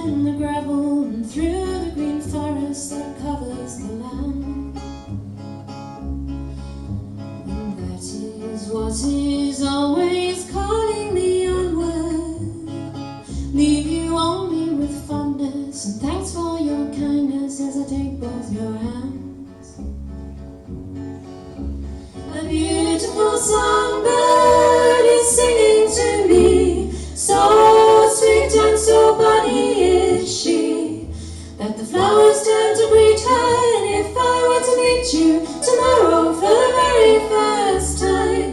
in the gravel and through the green forest that covers the land. And that is what is always calling me onward. Leave you only with fondness and thanks for your kindness as I take both your hands. A beautiful songbird is singing to me, so sweet and so bunny is she, that the flowers turn to greet her. And if I were to meet you tomorrow for the very first time,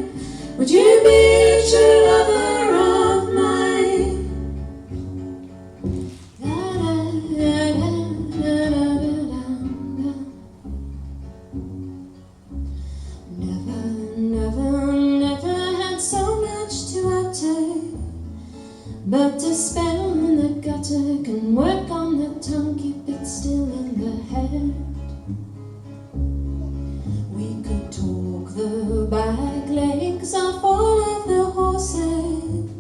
would you be a true lover of mine? Never had so much to utter, but a spell in the gutter can work on the tongue, keep it still in the head. We could talk the back legs off all of the horses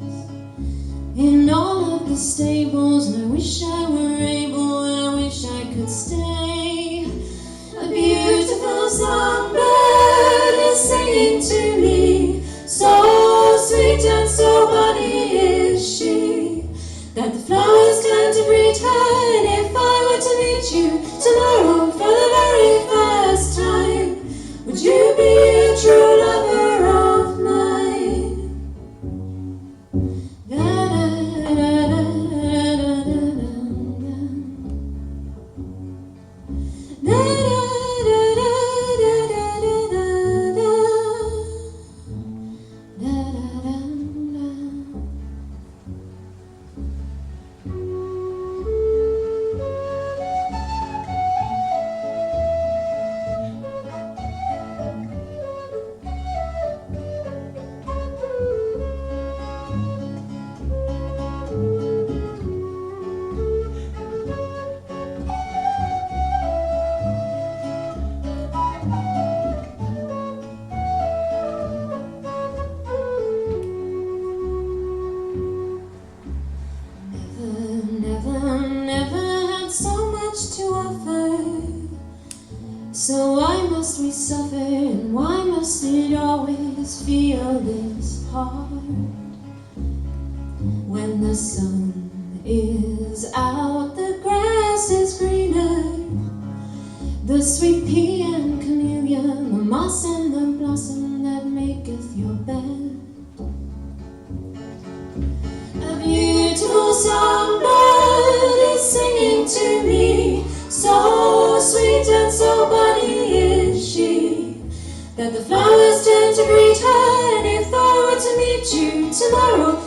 in all of the stables, and I wish I were able, and I wish I could stay. A beautiful songbird is singing to me, so sweet and so bunny is she, that the flowers turn to greet her. And if I were to meet you tomorrow for the very first time, would you be a true lover of mine? So why must we suffer, and why must it always feel this hard? When the sun is out, the grass is greener, the sweet pea and camellia, the moss and the blossom that maketh your bed. A beautiful songbird is singing to me, so sweet and so bunny is she, that the flowers turn to greet her. And if I were to meet you tomorrow